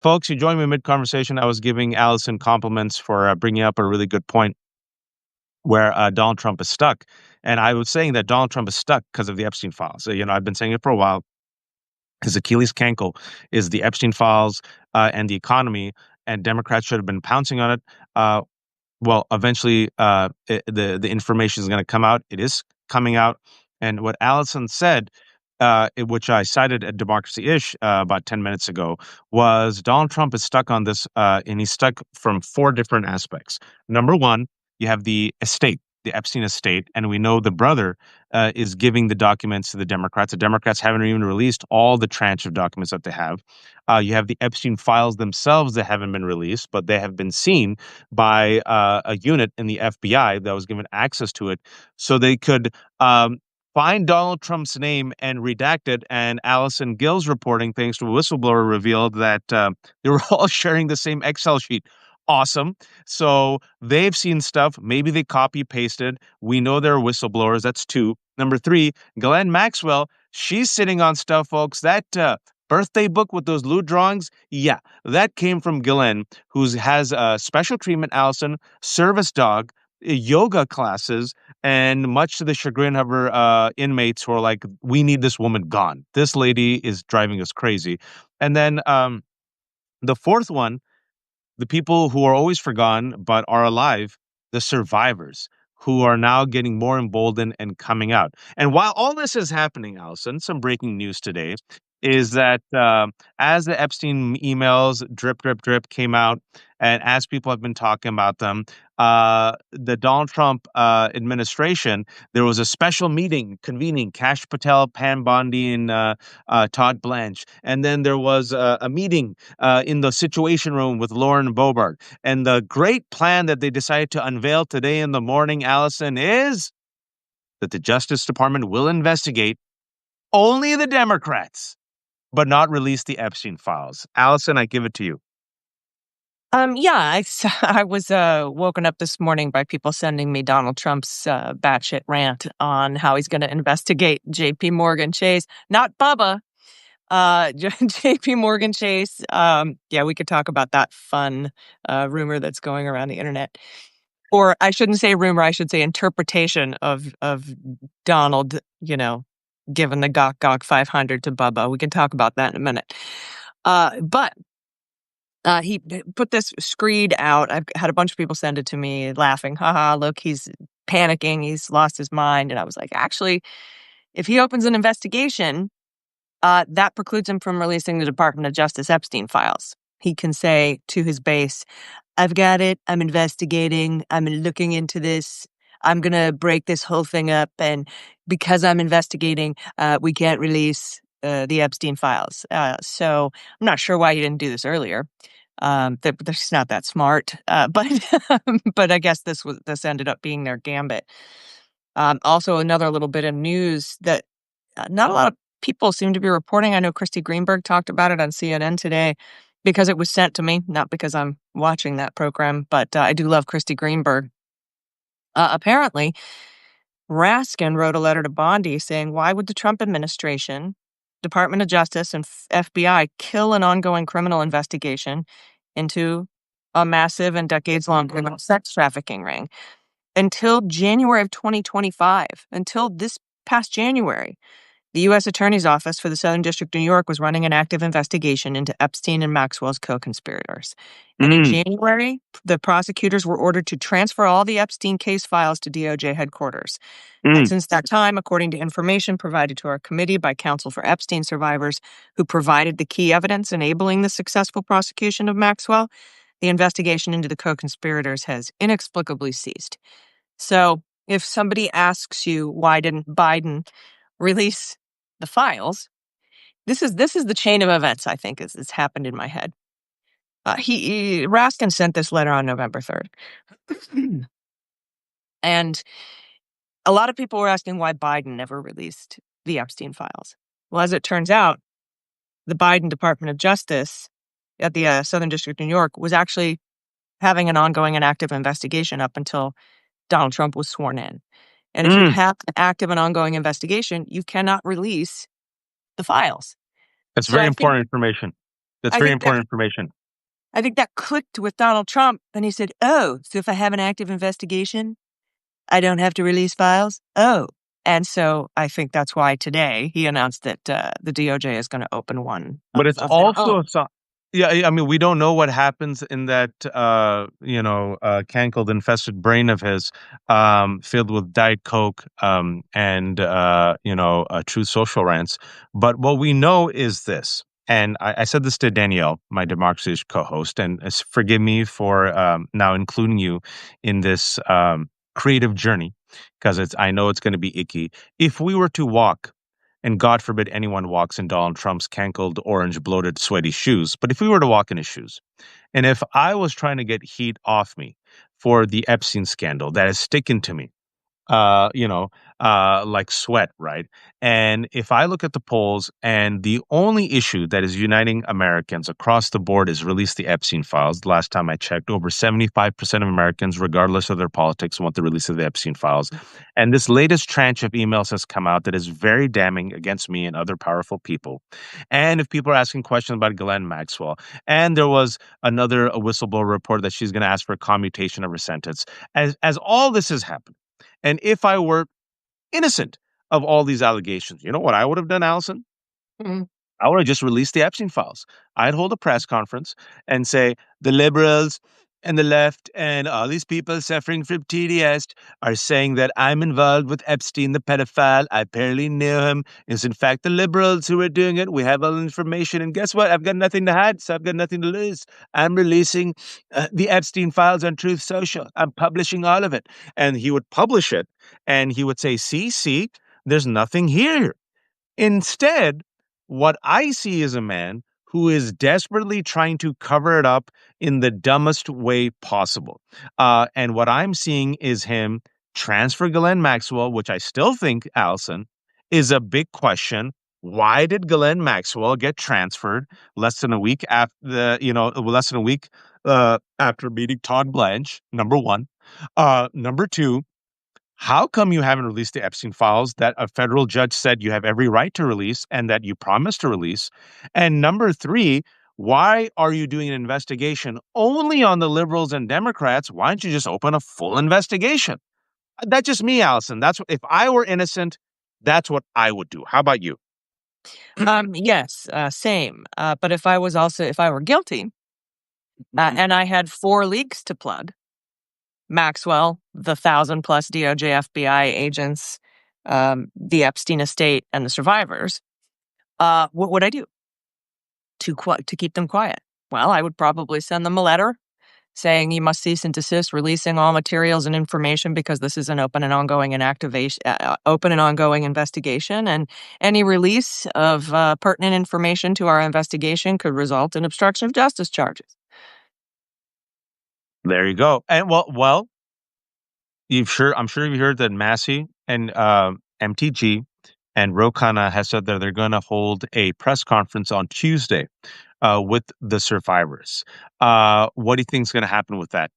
Folks, you joined me mid-conversation. I was giving Allison compliments for bringing up a really good point where Donald Trump is stuck. And I was saying that Donald Trump is stuck because of the Epstein files. So, I've been saying it for a while. His Achilles cankle is the Epstein files and the economy, and Democrats should have been pouncing on it. Well, eventually, the information is going to come out. It is coming out, and what Allison said, which I cited at Democracy Ish about 10 minutes ago, was Donald Trump is stuck on this, and he's stuck from four different aspects. Number one, you have the estate, the Epstein estate, and we know the brother is giving the documents to the Democrats. The Democrats haven't even released all the tranche of documents that they have. You have the Epstein files themselves that haven't been released, but they have been seen by a unit in the FBI that was given access to it, so they could find Donald Trump's name and redact it. And Allison Gill's reporting, thanks to a whistleblower, revealed that they were all sharing the same Excel sheet. Awesome. So they've seen stuff. Maybe they copy pasted. We know they're whistleblowers. That's two. Number three, Ghislaine Maxwell. She's sitting on stuff, folks. That birthday book with those lewd drawings. Yeah, that came from Ghislaine, who has special treatment, Allison, service dog, yoga classes, and much to the chagrin of her inmates who are like, we need this woman gone. This lady is driving us crazy. And then the fourth one, the people who are always forgotten but are alive, the survivors who are now getting more emboldened and coming out. And while all this is happening, Allison, some breaking news today is that as the Epstein emails drip, drip, drip came out, and as people have been talking about them, the Donald Trump administration, there was a special meeting convening Kash Patel, Pam Bondi, and Todd Blanche. And then there was a meeting in the Situation Room with Lauren Boebert. And the great plan that they decided to unveil today in the morning, Allison, is that the Justice Department will investigate only the Democrats, but not release the Epstein files. Allison, I give it to you. Yeah, I was woken up this morning by people sending me Donald Trump's batshit rant on how he's going to investigate J.P. Morgan Chase, not Bubba, J.P. Morgan Chase. Yeah, we could talk about that fun rumor that's going around the internet. Or I shouldn't say rumor, I should say interpretation of Donald, giving the Gok 500 to Bubba. We can talk about that in a minute. But he put this screed out. I've had a bunch of people send it to me laughing. Haha, look, he's panicking. He's lost his mind. And I was like, actually, if he opens an investigation, that precludes him from releasing the Department of Justice Epstein files. He can say to his base, I've got it. I'm investigating. I'm looking into this. I'm going to break this whole thing up. And because I'm investigating, we can't release the Epstein files. So I'm not sure why he didn't do this earlier. They're just not that smart. But I guess this ended up being their gambit. Also, another little bit of news that not a lot of people seem to be reporting. I know Christy Greenberg talked about it on CNN today because it was sent to me, not because I'm watching that program, but I do love Christy Greenberg. Apparently, Raskin wrote a letter to Bondi saying, why would the Trump administration, Department of Justice, and FBI kill an ongoing criminal investigation into a massive and decades-long criminal sex trafficking ring until January of 2025, until this past January? The U.S. Attorney's Office for the Southern District of New York was running an active investigation into Epstein and Maxwell's co-conspirators. And in January, the prosecutors were ordered to transfer all the Epstein case files to DOJ headquarters. And since that time, according to information provided to our committee by counsel for Epstein survivors who provided the key evidence enabling the successful prosecution of Maxwell, the investigation into the co-conspirators has inexplicably ceased. So if somebody asks you, why didn't Biden release the files, this is the chain of events I think is happened in my head. Raskin sent this letter on November 3rd. And a lot of people were asking why Biden never released the Epstein files. Well, as it turns out, the Biden Department of Justice at the Southern District of New York was actually having an ongoing and active investigation up until Donald Trump was sworn in. And if you have an active and ongoing investigation, you cannot release the files. That's very important information. That's I very think that important information. I think that clicked with Donald Trump. Then he said, "Oh, so if I have an active investigation, I don't have to release files?" Oh. And so I think that's why today he announced that the DOJ is going to open one But it's of their own. also yeah, I mean, we don't know what happens in that, cankled, infested brain of his, filled with Diet Coke, and, True Social rants. But what we know is this, and I said this to Danielle, my Democracy co-host, and forgive me for now including you in this creative journey, because I know it's going to be icky. If we were to walk, and God forbid anyone walks in Donald Trump's cankled, orange, bloated, sweaty shoes. But if we were to walk in his shoes, and if I was trying to get heat off me for the Epstein scandal that is sticking to me, uh, you know, like sweat, right? And if I look at the polls, and the only issue that is uniting Americans across the board is release the Epstein files. The last time I checked, over 75% of Americans, regardless of their politics, want the release of the Epstein files. And this latest tranche of emails has come out that is very damning against me and other powerful people. And if people are asking questions about Ghislaine Maxwell, and there was another whistleblower report that she's going to ask for a commutation of her sentence, as all this has happened, and if I were innocent of all these allegations, you know what I would have done, Allison? Mhm. I would have just released the Epstein files. I'd hold a press conference and say the liberals and the left and all these people suffering from TDS are saying that I'm involved with Epstein, the pedophile. I apparently knew him. It's in fact the liberals who are doing it. We have all the information. And guess what? I've got nothing to hide, so I've got nothing to lose. I'm releasing the Epstein files on Truth Social. I'm publishing all of it. And he would publish it and he would say, see, there's nothing here. Instead, what I see is a man who is desperately trying to cover it up in the dumbest way possible. And what I'm seeing is him transfer Ghislaine Maxwell, which I still think, Allison, is a big question. Why did Ghislaine Maxwell get transferred less than a week after less than a week after meeting Todd Blanche? Number one. Number two, how come you haven't released the Epstein files that a federal judge said you have every right to release and that you promised to release? And number three, why are you doing an investigation only on the liberals and Democrats? Why don't you just open a full investigation? That's just me, Allison. That's what, if I were innocent, that's what I would do. How about you? Yes, same. But if I were guilty, and I had 4 leaks to plug, Maxwell, the 1,000 plus DOJ FBI agents, the Epstein estate, and the survivors, what would I do to keep them quiet? Well, I would probably send them a letter saying you must cease and desist releasing all materials and information because this is an open and ongoing investigation, and any release of pertinent information to our investigation could result in obstruction of justice charges. There you go. And I'm sure you've heard that Massey and MTG and Ro Khanna has said that they're going to hold a press conference on Tuesday with the survivors. What do you think is going to happen with that?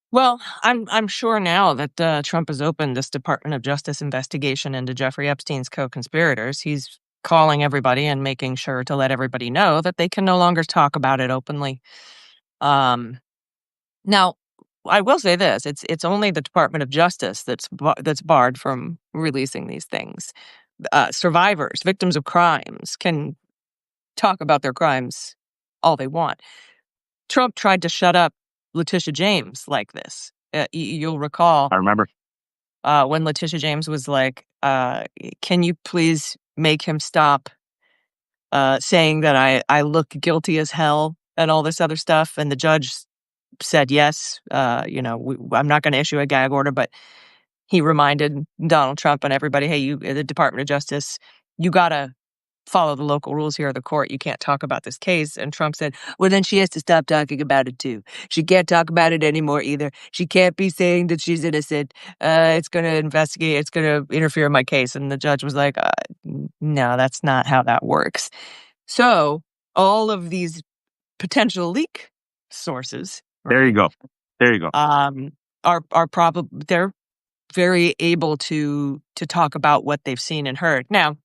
Well, I'm sure now that Trump has opened this Department of Justice investigation into Jeffrey Epstein's co-conspirators. He's calling everybody and making sure to let everybody know that they can no longer talk about it openly. Um, Now, I will say this: it's only the Department of Justice that's barred from releasing these things. Survivors, victims of crimes, can talk about their crimes all they want. Trump tried to shut up Letitia James like this. You'll recall I remember. when Letitia James was like, "Can you please make him stop saying that I look guilty as hell and all this other stuff?" And the judge said yes. I'm not going to issue a gag order, but he reminded Donald Trump and everybody, "Hey, you, the Department of Justice, you got to follow the local rules here of the court. You can't talk about this case." And Trump said, "Well, then she has to stop talking about it too. She can't talk about it anymore either. She can't be saying that she's innocent. It's going to investigate. It's going to interfere in my case." And the judge was like, "No, that's not how that works." So all of these potential leak sources, There you right, go. There you go. are probably they're very able to talk about what they've seen and heard. Now,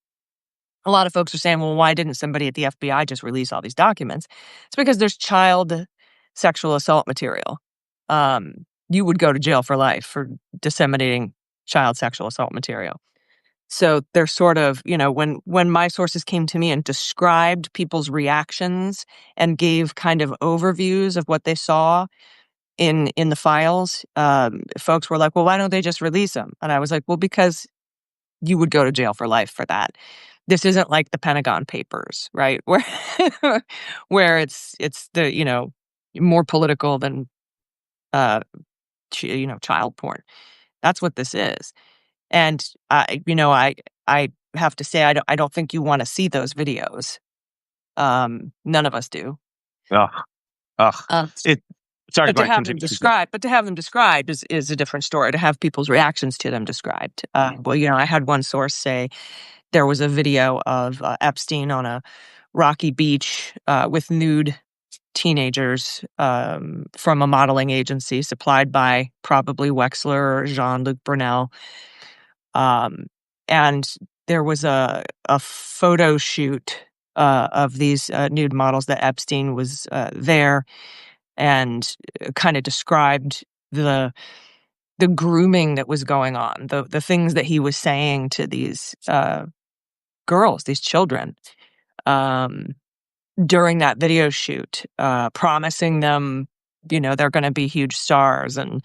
A lot of folks are saying, well, why didn't somebody at the FBI just release all these documents? It's because there's child sexual assault material. You would go to jail for life for disseminating child sexual assault material. So they're sort of, when my sources came to me and described people's reactions and gave kind of overviews of what they saw in the files, folks were like, well, why don't they just release them? And I was like, well, because you would go to jail for life for that. This isn't like the Pentagon Papers, right? Where where it's the, more political than child porn. That's what this is. And I have to say I don't think you want to see those videos. None of us do. Ugh, ugh. Uh, It. Sorry, but go to ahead. have them Continue. Continue. described is a different story. To have people's reactions to them described. Well, I had one source say there was a video of Epstein on a rocky beach with nude teenagers from a modeling agency supplied by probably Wexler or Jean-Luc Brunel. And there was a photo shoot of these nude models that Epstein was there and kind of described the grooming that was going on, the things that he was saying to these girls, these children, during that video shoot, promising them, they're going to be huge stars and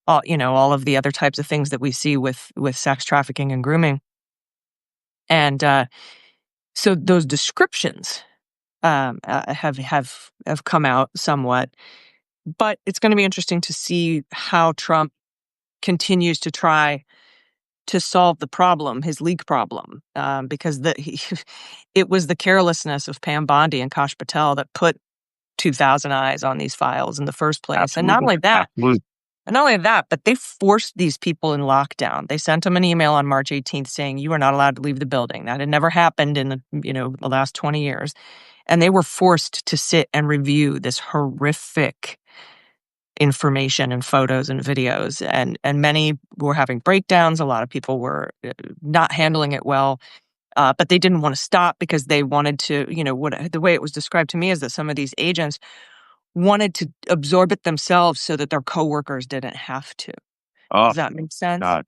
all of the other types of things that we see with sex trafficking and grooming. And so those descriptions have come out somewhat, but it's going to be interesting to see how Trump continues to try to solve the problem, his leak problem, because it was the carelessness of Pam Bondi and Kash Patel that put 2,000 eyes on these files in the first place. Absolutely. And not only that, Absolutely. but they forced these people in lockdown. They sent them an email on March 18th saying, you are not allowed to leave the building. That had never happened in the last 20 years. And they were forced to sit and review this horrific information and photos and videos. And many were having breakdowns. A lot of people were not handling it well. But they didn't want to stop because they wanted to, the way it was described to me is that some of these agents wanted to absorb it themselves so that their coworkers didn't have to. Oh Does that make sense? God.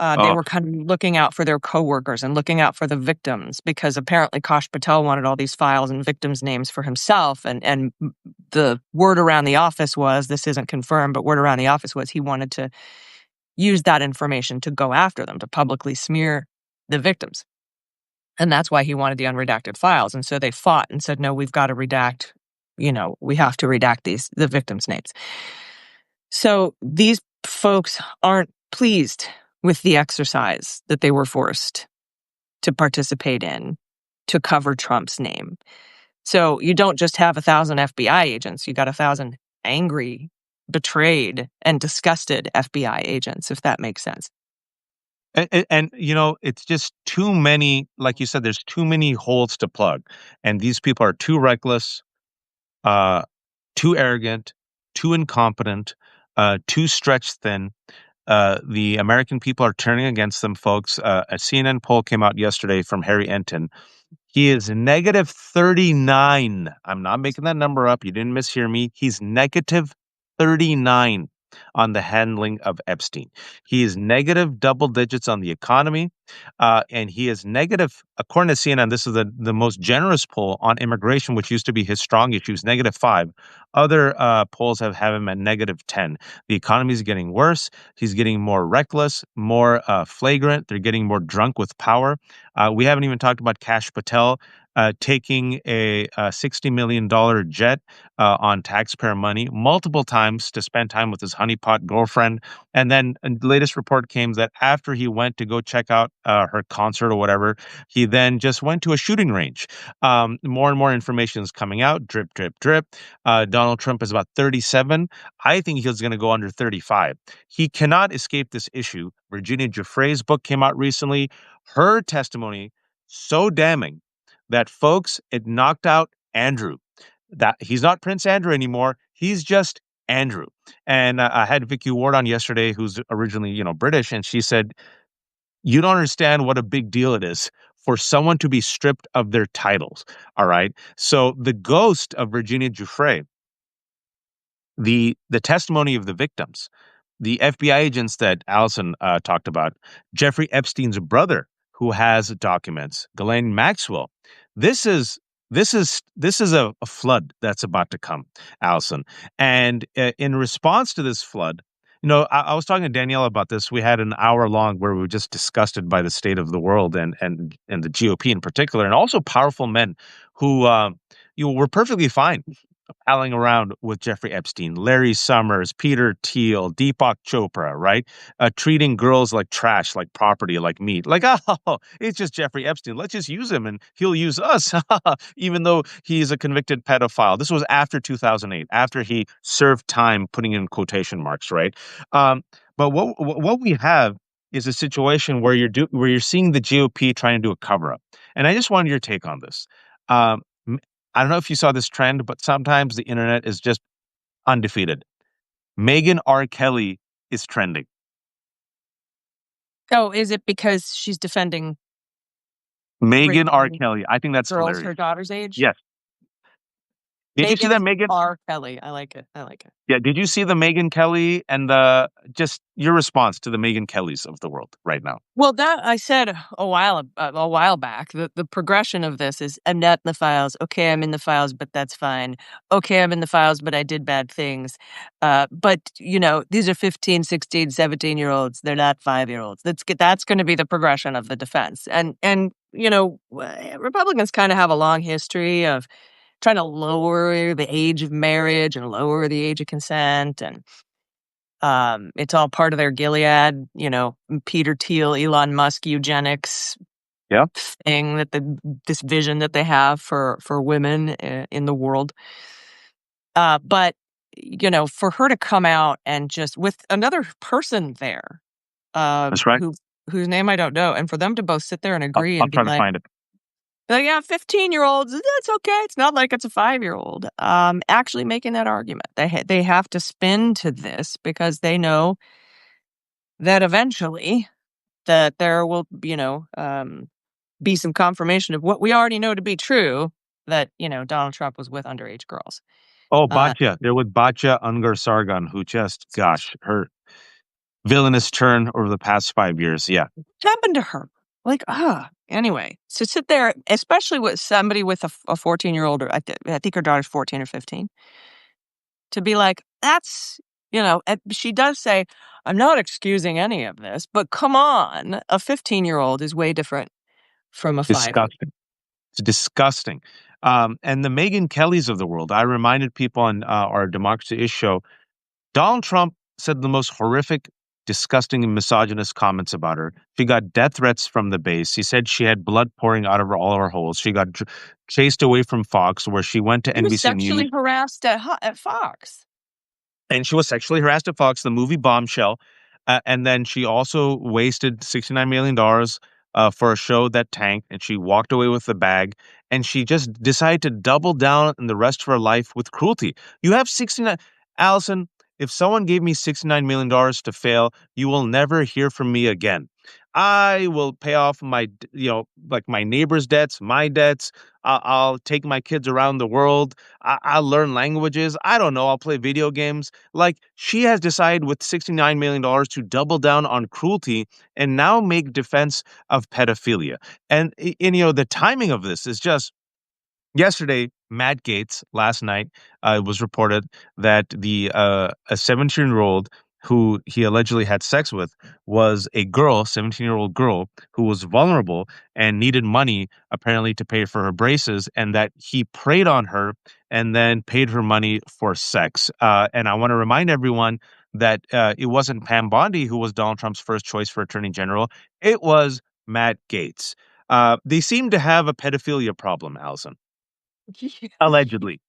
They Oh, were kind of looking out for their coworkers and looking out for the victims because apparently Kash Patel wanted all these files and victims' names for himself. And the word around the office was, this isn't confirmed, but word around the office was he wanted to use that information to go after them, to publicly smear the victims. And that's why he wanted the unredacted files. And so they fought and said, no, we've got to redact, we have to redact the victims' names. So these folks aren't pleased with the exercise that they were forced to participate in to cover Trump's name. So you don't just have 1,000 FBI agents, you got 1,000 angry, betrayed, and disgusted FBI agents, if that makes sense. and it's just too many. Like you said, there's too many holes to plug, and these people are too reckless, uh, too arrogant, too incompetent, too stretched thin. The American people are turning against them, folks. A CNN poll came out yesterday from Harry Enton. He is negative 39. I'm not making that number up. You didn't mishear me. He's negative 39 on the handling of Epstein. He is negative double digits on the economy. And he is negative, according to CNN, this is the most generous poll on immigration, which used to be his strong issues, -5. Other polls have him at -10. The economy is getting worse. He's getting more reckless, more flagrant. They're getting more drunk with power. We haven't even talked about Kash Patel taking a $60 million jet on taxpayer money multiple times to spend time with his honeypot girlfriend. And then the latest report came that after he went to go check out her concert or whatever, he then just went to a shooting range. More and more information is coming out, drip, drip, drip. Donald Trump is about 37. I think he's going to go under 35. He cannot escape this issue. Virginia Giuffre's book came out recently. Her testimony so damning that, folks, it knocked out Andrew. That he's not Prince Andrew anymore. He's just Andrew. And I had Vicky Ward on yesterday, who's originally, British, and she said, "You don't understand what a big deal it is for someone to be stripped of their titles. All right. So the ghost of Virginia Giuffre, the testimony of the victims, the FBI agents that Allison talked about, Jeffrey Epstein's brother, who has documents, Ghislaine Maxwell. This is this is a flood that's about to come, Allison. And in response to this flood, I was talking to Danielle about this. We had an hour long where we were just disgusted by the state of the world and the GOP in particular, and also powerful men who were perfectly fine palling around with Jeffrey Epstein, Larry Summers, Peter Thiel, Deepak Chopra, right? Treating girls like trash, like property, like meat. Like, oh, it's just Jeffrey Epstein. Let's just use him and he'll use us, even though he's a convicted pedophile. This was after 2008, after he served time, putting in quotation marks, right? Um, but what we have is a situation where you're seeing the GOP trying to do a cover up, and I just wanted your take on this. Um, I don't know if you saw this trend, but sometimes the internet is just undefeated. Meghan R. Kelly is trending. Oh, is it because she's defending Meghan R. raping Kelly. I think that's girls her hilarious. daughter's age? Yes. Did you see that Megan Meghan? R. Kelly. I like it. I like it. Yeah. Did you see the Meghan Kelly and the just your response to the Meghan Kellys of the world right now? Well, that I said a while back. The progression of this is I'm not in the files. Okay, I'm in the files, but that's fine. Okay, I'm in the files, but I did bad things. But these are 15, 16, 17-year-olds. They're not 5-year-olds. That's going to be the progression of the defense. And Republicans kind of have a long history of trying to lower the age of marriage and lower the age of consent, and it's all part of their Gilead, Peter Thiel, Elon Musk eugenics Yeah, thing, this vision that they have for women in the world. But for her to come out and just with another person there, that's right. whose name I don't know, and for them to both sit there and agree I'll and be try to find it. like, yeah, 15-year-olds, that's okay. It's not like it's a 5-year-old. Actually making that argument, they have to spin to this because they know that eventually that there will, be some confirmation of what we already know to be true, that, Donald Trump was with underage girls. Oh, Uh, Batya. There was Batya Ungar Sargon, who just, gosh, her villainous turn over the past 5 years. Yeah. happened to her. Like, anyway, so sit there, especially with somebody with a 14-year-old, or I think her daughter's 14 or 15, to be like, that's, and she does say, I'm not excusing any of this, but come on, a 15-year-old is way different from a 5-year-old. Disgusting. It's disgusting. And the Megyn Kellys of the world, I reminded people on our Democracy Is show, Donald Trump said the most horrific, disgusting, and misogynist comments about her. She got death threats from the base. He said she had blood pouring out of all of her holes. She got chased away from Fox, where she went to He was NBC News. sexually harassed at Fox. And she was sexually harassed at Fox, the movie Bombshell. And then she also wasted $69 million for a show that tanked, and she walked away with the bag. And she just decided to double down in the rest of her life with cruelty. You have 69, Allison. If someone gave me $69 million to fail, you will never hear from me again. I will pay off like my neighbor's debts, my debts. I'll take my kids around the world. I'll learn languages. I don't know. I'll play video games. Like, she has decided with $69 million to double down on cruelty and now make defense of pedophilia. And the timing of this is just yesterday. Matt Gaetz last night, it was reported that a 17-year-old who he allegedly had sex with was a girl, 17-year-old girl, who was vulnerable and needed money apparently to pay for her braces, and that he preyed on her and then paid her money for sex. And I want to remind everyone that it wasn't Pam Bondi who was Donald Trump's first choice for attorney general. It was Matt Gaetz. They seem to have a pedophilia problem, Allison. Allegedly.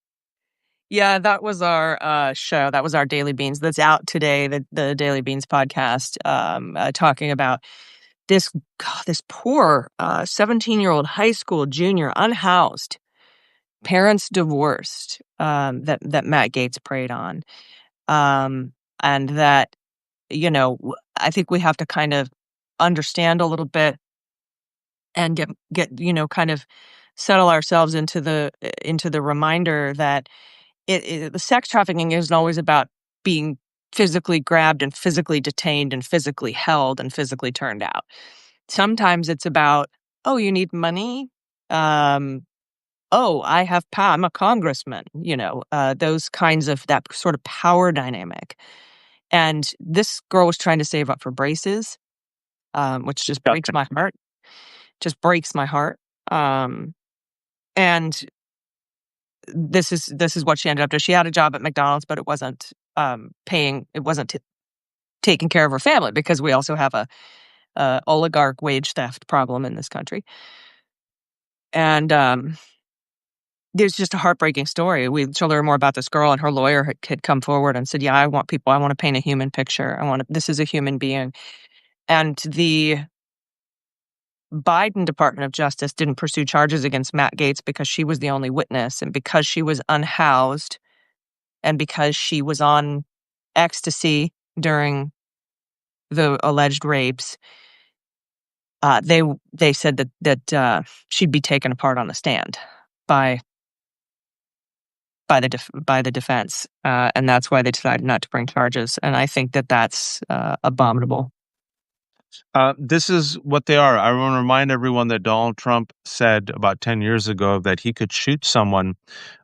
Yeah, that was our show. That was our Daily Beans. That's out today. The Daily Beans podcast, talking about this this poor 17-year-old high school junior, unhoused, parents divorced, that Matt Gaetz preyed on, and that I think we have to kind of understand a little bit and get kind of settle ourselves into the reminder that the sex trafficking isn't always about being physically grabbed and physically detained and physically held and physically turned out. Sometimes it's about, oh, you need money. Um, oh, I have power. I'm a congressman. Those kinds of that sort of power dynamic. And this girl was trying to save up for braces, which just breaks Disgusting. my heart. Just breaks my heart. Um, and this is what she ended up doing. She had a job at McDonald's, but it wasn't paying. It wasn't taking care of her family because we also have a oligarch wage theft problem in this country. And there's just a heartbreaking story. We to learn more about this girl, and her lawyer had come forward and said, "Yeah, I want to paint a human picture. This is a human being." And the Biden Department of Justice didn't pursue charges against Matt Gaetz because she was the only witness and because she was unhoused and because she was on ecstasy during the alleged rapes. They said that she'd be taken apart on the stand by by the defense, and that's why they decided not to bring charges. And I think that that's abominable. This is what they are. I want to remind everyone that Donald Trump said about 10 years ago that he could shoot someone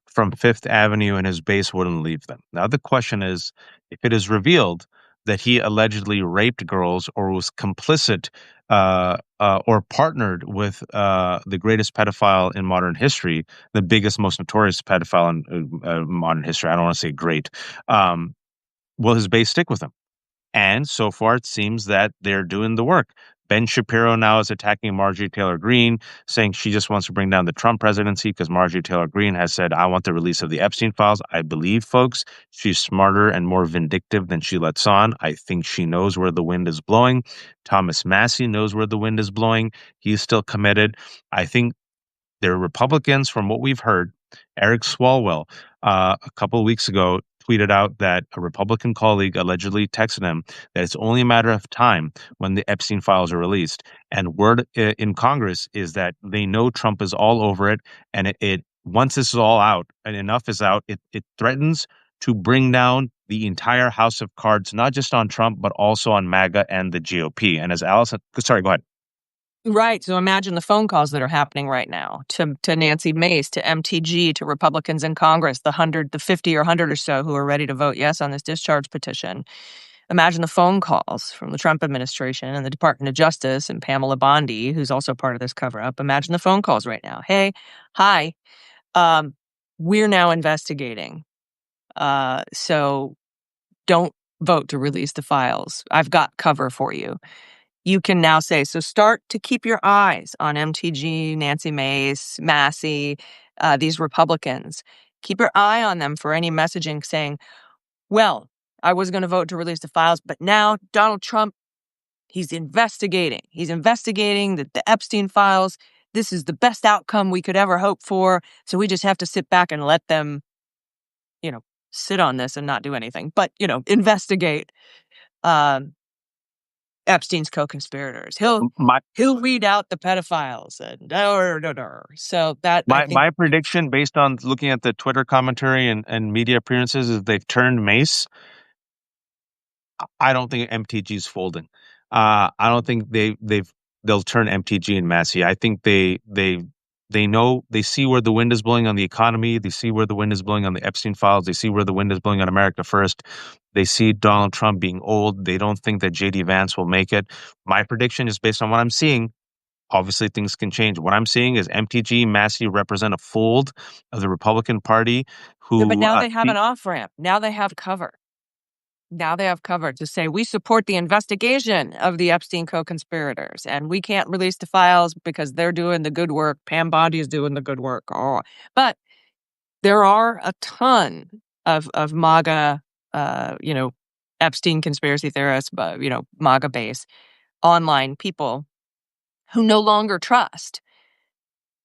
from Fifth Avenue and his base wouldn't leave them. Now, the question is, if it is revealed that he allegedly raped girls or was complicit or partnered with the greatest pedophile in modern history, the biggest, most notorious pedophile in modern history, I don't want to say great, will his base stick with him? And so far, it seems that they're doing the work. Ben Shapiro now is attacking Marjorie Taylor Greene, saying she just wants to bring down the Trump presidency because Marjorie Taylor Greene has said, I want the release of the Epstein files. I believe, folks, she's smarter and more vindictive than she lets on. I think she knows where the wind is blowing. Thomas Massie knows where the wind is blowing. He's still committed. I think there are Republicans, from what we've heard. Eric Swalwell, a couple of weeks ago, tweeted out that a Republican colleague allegedly texted him that it's only a matter of time when the Epstein files are released. And word in Congress is that they know Trump is all over it. And it once this is all out and enough is out, it threatens to bring down the entire house of cards, not just on Trump, but also on MAGA and the GOP. And as Allison, sorry, go ahead. Right. So imagine the phone calls that are happening right now to Nancy Mace, to MTG, to Republicans in Congress, the 50 or 100 or so who are ready to vote yes on this discharge petition. Imagine the phone calls from the Trump administration and the Department of Justice and Pamela Bondi, who's also part of this cover up. Imagine the phone calls right now. Hey, hi, um, we're now investigating. So don't vote to release the files. I've got cover for you. You can now say, so start to keep your eyes on MTG, Nancy Mace, Massey, these Republicans. Keep your eye on them for any messaging saying, well, I was going to vote to release the files, but now Donald Trump, he's investigating. He's investigating the Epstein files. This is the best outcome we could ever hope for. So we just have to sit back and let them, you know, sit on this and not do anything, but, investigate. Epstein's co-conspirators. My He'll weed out the pedophiles and so that I My think my prediction, based on looking at the Twitter commentary and media appearances, is they've turned Mace. I don't think MTG's folding. I don't think they'll turn MTG and Massey. I think they know, they see where the wind is blowing on the economy. They see where the wind is blowing on the Epstein files. They see where the wind is blowing on America First. They see Donald Trump being old. They don't think that JD Vance will make it. My prediction is based on what I'm seeing. Obviously, things can change. What I'm seeing is MTG, Massey represent a fold of the Republican Party but who now they have an off-ramp. Now they have cover. Now they have cover to say we support the investigation of the Epstein co-conspirators and we can't release the files because they're doing the good work. Pam Bondi is doing the good work. Oh. But there are a ton of MAGA, Epstein conspiracy theorists, but, MAGA base online people who no longer trust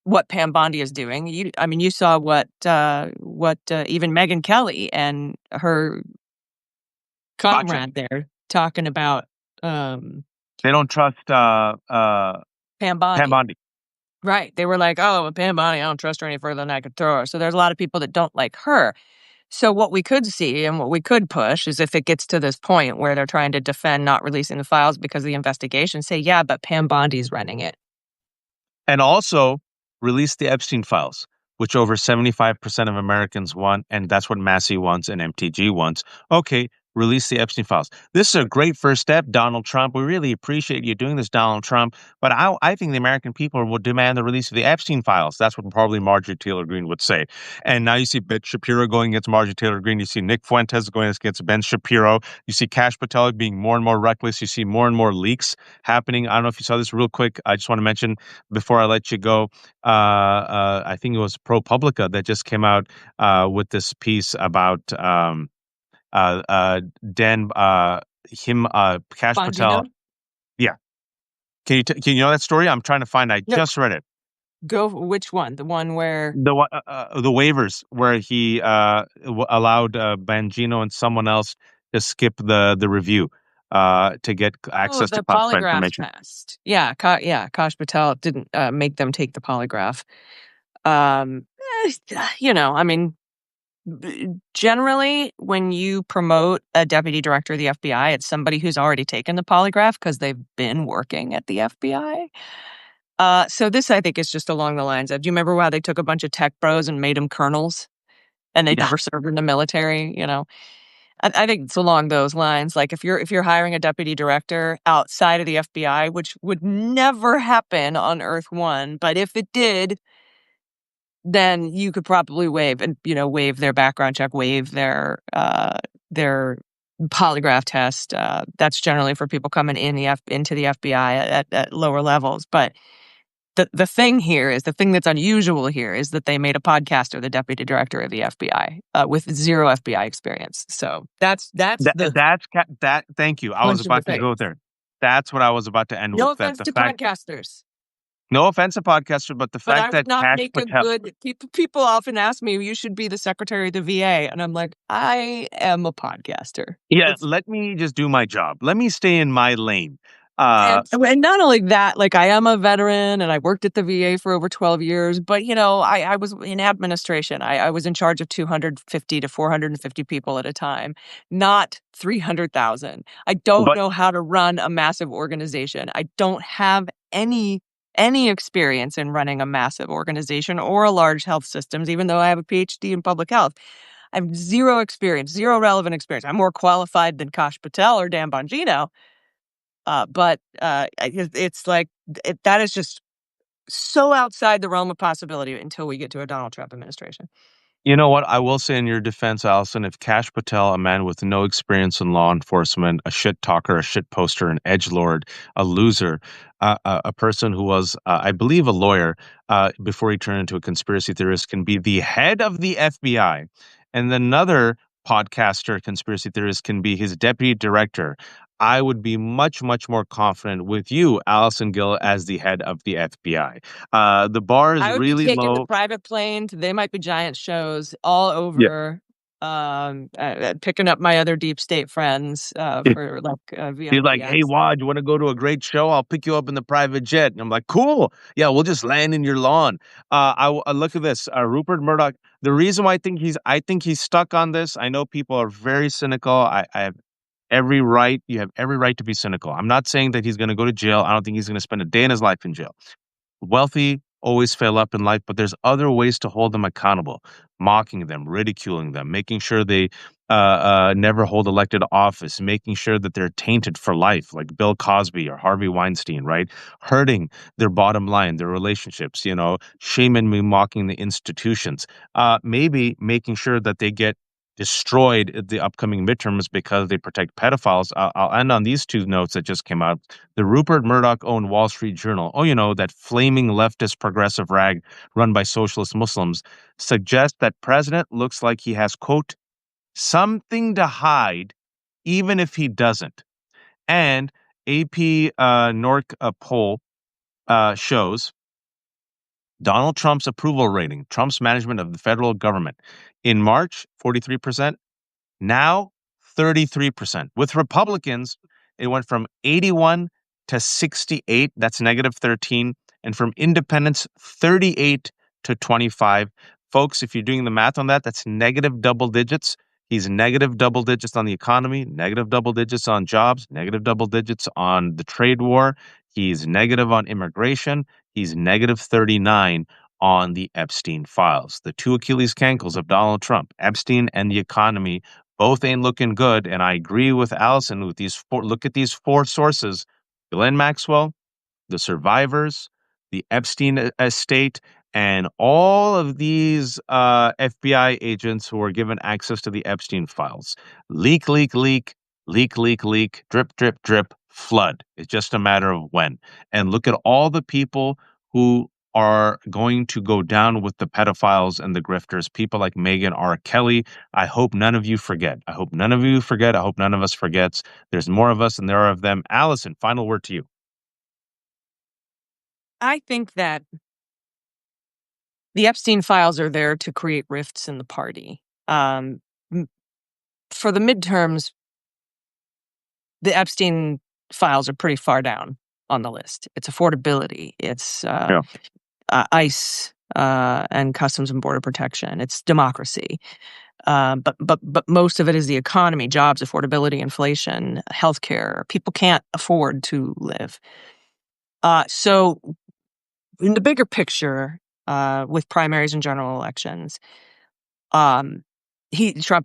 what Pam Bondi is doing. You saw what even Megyn Kelly and her gotcha. comrade there talking about um, They don't trust Pam Pam Bondi. Bondi. Right. They were like, oh, Pam Bondi, I don't trust her any further than I could throw her. So there's a lot of people that don't like her. So what we could see and what we could push is if it gets to this point where they're trying to defend not releasing the files because of the investigation, say, yeah, but Pam Bondi's running it. And also release the Epstein files, which over 75% of Americans want. And that's what Massey wants and MTG wants. Okay, release the Epstein files. This is a great first step, Donald Trump. We really appreciate you doing this, Donald Trump. But I think the American people will demand the release of the Epstein files. That's what probably Marjorie Taylor Greene would say. And now you see Ben Shapiro going against Marjorie Taylor Greene. You see Nick Fuentes going against Ben Shapiro. You see Kash Patel being more and more reckless. You see more and more leaks happening. I don't know if you saw this real quick. I just want to mention before I let you go, I think it was ProPublica that just came out with this piece about uh, uh, Dan, Kash Patel. Bongino? Yeah, can you know that story? I'm trying to find. I No, just read it. go which one? The one where The waivers where he allowed Bangino and someone else to skip the review to get access to the classified polygraph information. test. Yeah, Kash Patel didn't make them take the polygraph. Um, I mean, generally, when you promote a deputy director of the FBI, it's somebody who's already taken the polygraph because they've been working at the FBI. So this, I think, is just along the lines of, do you remember how they took a bunch of tech bros and made them colonels and they Yeah. never served in the military? I think it's along those lines. Like if you're hiring a deputy director outside of the FBI, which would never happen on Earth One, but if it did, then you could probably waive their background check, waive their polygraph test. That's generally for people coming into the FBI at lower levels. But the thing here is the thing that's unusual here is that they made a podcaster the deputy director of the FBI with zero FBI experience. So that's the That. Thank you. I was punch in the about to face. go there. That's what I was about to end No with. That offense the to fact, podcasters. no offense to podcaster, but the But fact I would that not Kash make a Patel. good people often ask me, you should be the secretary of the VA. And I'm like, I am a podcaster. Yeah, That's let me just do my job. Let me stay in my lane. Uh, and not only that, like I am a veteran and I worked at the VA for over 12 years, but I was in administration. I was in charge of 250 to 450 people at a time, not 300,000. I don't but know how to run a massive organization. I don't have any experience in running a massive organization or a large health systems, even though I have a PhD in public health. I have zero experience, zero relevant experience. I'm more qualified than Kash Patel or Dan Bongino. It's like that is just so outside the realm of possibility until we get to a Donald Trump administration. you know what? I will say in your defense, Allison, if Kash Patel, a man with no experience in law enforcement, a shit talker, a shit poster, an edgelord, a loser, a person who was, I believe, a lawyer before he turned into a conspiracy theorist, can be the head of the FBI, and another podcaster conspiracy theorist can be his deputy director, I would be much, much more confident with you, Allison Gill, as the head of the FBI. The bar is I would be really taking the low. private plane to They Might Be Giant shows all Yeah. over, picking up my other deep state friends for like He's like, "Hey, VIPs. Wad, you want to go to a great show? I'll pick you up in the private jet." And I'm like, "Cool. Yeah, we'll just land in your lawn." Look at this. Rupert Murdoch. The reason why I think he's stuck on this. I know people are very cynical. I have every right. You have every right to be cynical. I'm not saying that he's going to go to jail. I don't think he's going to spend a day in his life in jail. Wealthy always fail up in life, but there's other ways to hold them accountable, mocking them, ridiculing them, making sure they never hold elected office, making sure that they're tainted for life, like Bill Cosby or Harvey Weinstein, right? Hurting their bottom line, their relationships, shaming me, mocking the institutions, maybe making sure that they get destroyed at the upcoming midterms because they protect pedophiles. I'll end on these two notes that just came out. The Rupert Murdoch owned Wall Street Journal, that flaming leftist progressive rag run by socialist Muslims, suggests that president looks like he has, quote, something to hide, even if he doesn't. And AP Norc poll shows Donald Trump's approval rating, Trump's management of the federal government. In March, 43%. Now, 33%. With Republicans, it went from 81 to 68. That's negative 13. and from independents, 38 to 25. Folks, if you're doing the math on that, that's negative double digits. He's negative double digits on the economy, negative double digits on jobs, negative double digits on the trade war. He's negative on immigration. He's negative 39 on the Epstein files. The two Achilles cankles of Donald Trump, Epstein and the economy, both ain't looking good. And I agree with Allison with these four. Look at these four sources: Ghislaine Maxwell, the survivors, the Epstein estate, and all of these FBI agents who were given access to the Epstein files. Leak, leak, leak, leak, leak, leak, drip, drip, drip, flood. It's just a matter of when. And look at all the people who are going to go down with the pedophiles and the grifters, people like Megan R. Kelly. I hope none of you forget. I hope none of you forget. I hope none of us forgets. There's more of us than there are of them. Allison, final word to you. I think that the Epstein files are there to create rifts in the party. For the midterms, the Epstein files are pretty far down on the list. It's affordability. It's Yeah. ICE and Customs and Border Protection. It's democracy. But most of it is the economy, jobs, affordability, inflation, healthcare. People can't afford to live. So in the bigger picture, with primaries and general elections, Trump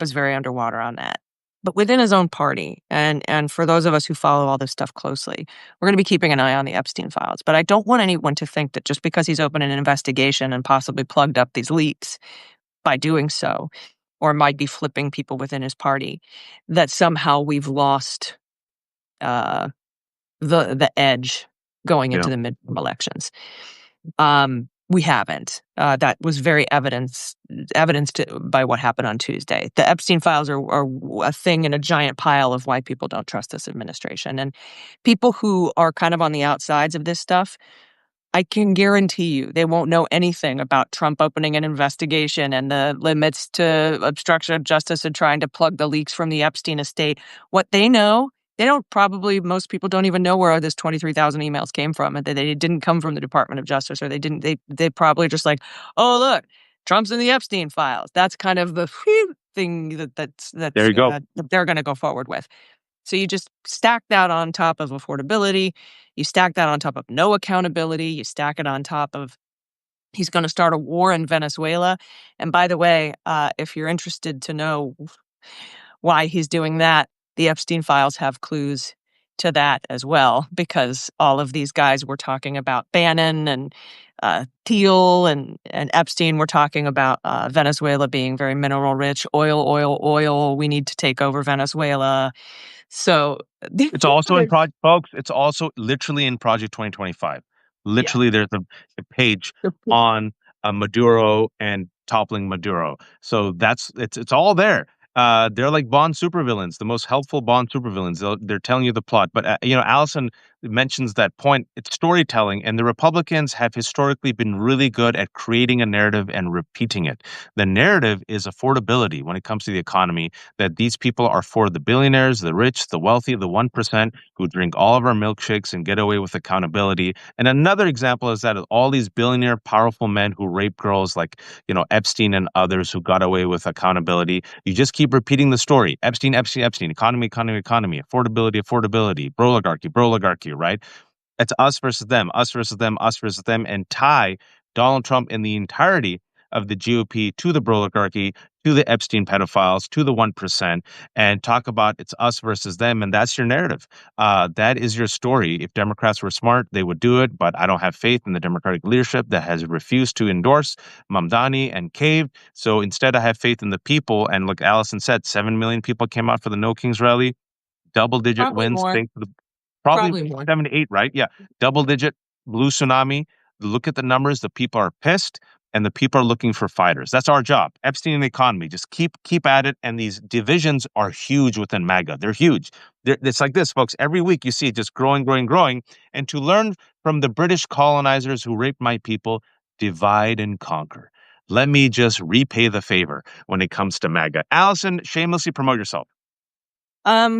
is very underwater on that. But within his own party, and for those of us who follow all this stuff closely, we're going to be keeping an eye on the Epstein files. But I don't want anyone to think that just because he's opened an investigation and possibly plugged up these leaks by doing so, or might be flipping people within his party, that somehow we've lost the edge going into Yeah. the midterm elections. We haven't. That was very evidenced by what happened on Tuesday. The Epstein files are a thing in a giant pile of why people don't trust this administration. And people who are kind of on the outsides of this stuff, I can guarantee you they won't know anything about Trump opening an investigation and the limits to obstruction of justice and trying to plug the leaks from the Epstein estate. What they know, most people don't even know where this 23,000 emails came from, and they didn't come from the Department of Justice, or they probably just like, oh, look, Trump's in the Epstein files. That's kind of the thing that's There you go. that they're going to go forward with. So you just stack that on top of affordability. You stack that on top of no accountability. You stack it on top of he's going to start a war in Venezuela. And by the way, if you're interested to know why he's doing that, the Epstein files have clues to that as well, because all of these guys were talking about Bannon and Thiel and Epstein were talking about Venezuela being very mineral rich, oil. We need to take over Venezuela. So It's also in Project, folks. It's also literally in Project 2025. yeah. Literally, there's a page on Maduro and toppling Maduro. So it's all there. They're like Bond supervillains, the most helpful Bond supervillains. They're telling you the plot. But Allison mentions that point. It's storytelling, and the Republicans have historically been really good at creating a narrative and repeating it. The narrative is affordability when it comes to the economy. That these people are for the billionaires, the rich, the wealthy, the 1% who drink all of our milkshakes and get away with accountability. And another example is that all these billionaire, powerful men who rape girls like Epstein and others who got away with accountability. You just keep repeating the story. Epstein, economy, affordability, broligarchy, right? It's us versus them, us versus them, us versus them, and tie Donald Trump and the entirety of the GOP to the broligarchy, to the Epstein pedophiles, to the 1%, and talk about it's us versus them, and that's your narrative. That is your story. If Democrats were smart, they would do it, but I don't have faith in the Democratic leadership that has refused to endorse Mamdani and caved. So instead, I have faith in the people. And like Allison said, 7 million people came out for the No Kings rally, double-digit Probably wins. more. Thanks to the Probably Probably more. 7 to 8, right? Yeah. Double digit blue tsunami. Look at the numbers. The people are pissed and the people are looking for fighters. That's our job. Epstein and the economy. Just keep at it. And these divisions are huge within MAGA. They're huge. It's like this, folks. Every week you see it just growing. And to learn from the British colonizers who raped my people, divide and conquer. Let me just repay the favor when it comes to MAGA. Allison, shamelessly promote yourself.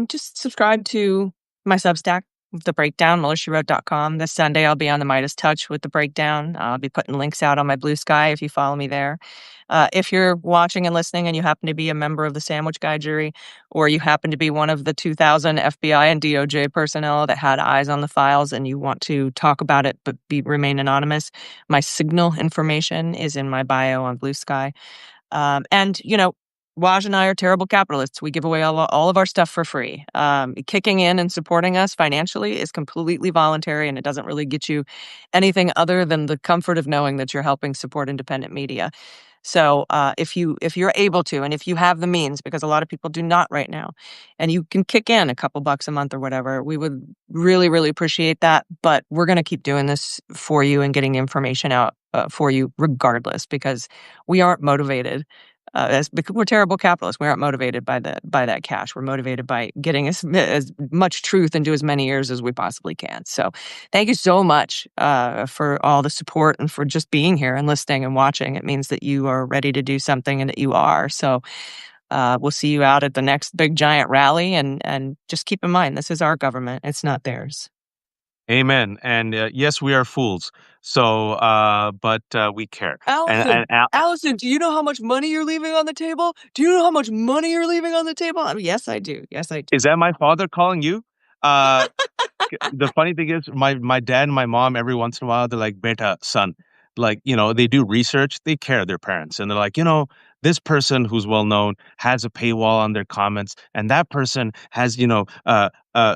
Just subscribe to my Substack. The breakdown, MillerSheWrote.com. This Sunday, I'll be on the Midas Touch with the breakdown. I'll be putting links out on my Blue Sky if you follow me there. If you're watching and listening and you happen to be a member of the Sandwich Guy jury, or you happen to be one of the 2,000 FBI and DOJ personnel that had eyes on the files and you want to talk about it but remain anonymous, my Signal information is in my bio on Blue Sky. And, Waj and I are terrible capitalists. We give away all of our stuff for free. Kicking in and supporting us financially is completely voluntary, and it doesn't really get you anything other than the comfort of knowing that you're helping support independent media. So if you're able to, and if you have the means, because a lot of people do not right now, and you can kick in a couple bucks a month or whatever, we would really, really appreciate that. But we're going to keep doing this for you and getting the information out for you regardless, because we aren't motivated. Because we're terrible capitalists. We aren't motivated by that cash. We're motivated by getting as much truth into as many ears as we possibly can. So thank you so much for all the support and for just being here and listening and watching. It means that you are ready to do something and that you are. So we'll see you out at the next big giant rally. And just keep in mind, this is our government. It's not theirs. Amen. And yes, we are fools. So, but we care. Allison, Allison, do you know how much money you're leaving on the table? Do you know how much money you're leaving on the table? I mean, yes, I do. Yes, I do. Is that my father calling you? Uh, the funny thing is, my dad and my mom, every once in a while, they're like, "Beta, son," like, they do research, they care their parents, and they're like, this person who's well known has a paywall on their comments, and that person has,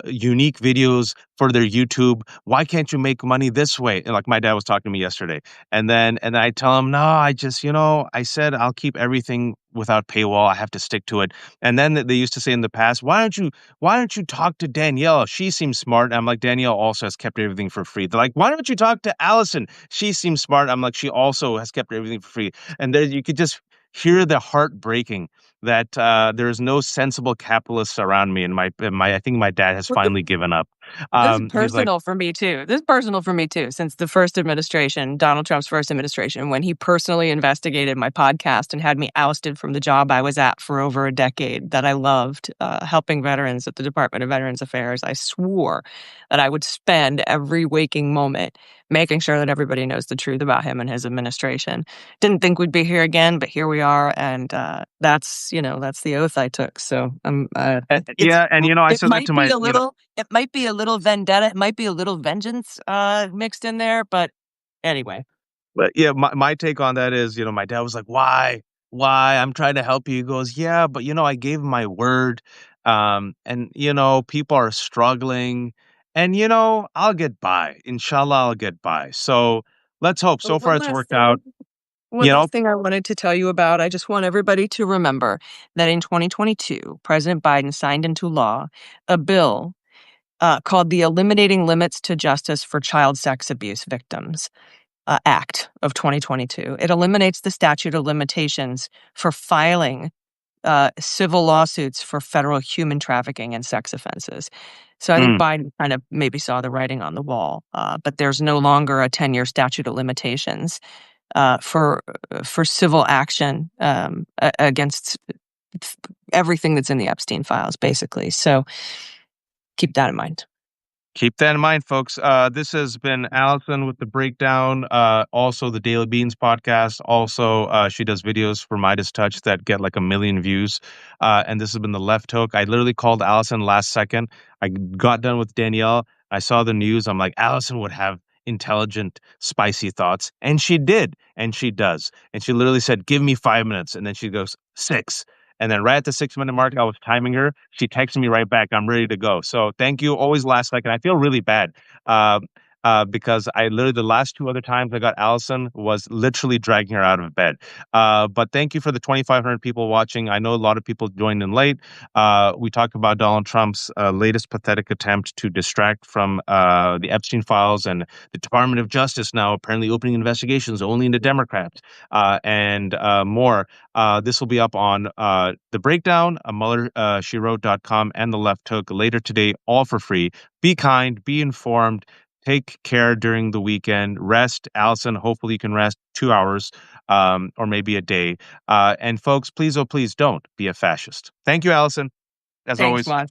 unique videos for their YouTube. Why can't you make money this way? And like my dad was talking to me yesterday, and I tell him, no, I just, I said I'll keep everything without paywall. I have to stick to it. And then they used to say in the past, why don't you talk to Danielle? She seems smart. I'm like, Danielle also has kept everything for free. They're like, why don't you talk to Allison? She seems smart. I'm like, she also has kept everything for free. And there you could just hear the heart breaking that there is no sensible capitalists around me. And I think my dad has finally given up. This is He's like, personal for me too. This is personal for me too. Since the first administration, Donald Trump's first administration, when he personally investigated my podcast and had me ousted from the job I was at for over a decade that I loved, helping veterans at the Department of Veterans Affairs, I swore that I would spend every waking moment making sure that everybody knows the truth about him and his administration. Didn't think we'd be here again, but here we are, and that's the oath I took. So yeah, and I it said that might to be my, a little. It might be a little vendetta. It might be a little vengeance mixed in there. But anyway. But yeah, my take on that is, my dad was like, "Why? Why? I'm trying to help you." He goes, "Yeah, but I gave him my word, and people are struggling, and I'll get by. Inshallah, I'll get by. So let's hope. Oh, So far, one it's last worked thing. out. One You know, last thing I wanted to tell you about. I just want everybody to remember that in 2022, President Biden signed into law a bill called the Eliminating Limits to Justice for Child Sex Abuse Victims Act of 2022. It eliminates the statute of limitations for filing civil lawsuits for federal human trafficking and sex offenses. So I think mm, Biden kind of maybe saw the writing on the wall, but there's no longer a 10-year statute of limitations for civil action against everything that's in the Epstein files, basically. So keep that in mind. keep that in mind, folks. This has been Allison with the breakdown. Also, the Daily Beans podcast. Also, she does videos for Midas Touch that get like 1 million views. And this has been the Left Hook. I literally called Allison last second. I got done with Danielle. I saw the news. I'm like, Allison would have intelligent, spicy thoughts. And she did. And she does. And she literally said, give me 5 minutes. And then she goes, 6. And then right at the 6 minute mark, I was timing her. She texted me right back. I'm ready to go. So thank you. Always last second. I feel really bad uh, because I literally, the last 2 other times I got Allison was literally dragging her out of bed. But thank you for the 2,500 people watching. I know a lot of people joined in late. We talked about Donald Trump's latest pathetic attempt to distract from the Epstein files, and the Department of Justice now apparently opening investigations only into Democrats and more. This will be up on The Breakdown, MullerSheWrote.com, and The Left Hook later today, all for free. Be kind, be informed, take care during the weekend, rest. Allison, hopefully you can rest 2 hours or maybe a day. And folks, please, oh, please don't be a fascist. Thank you, Allison, as Thanks, always. Juan.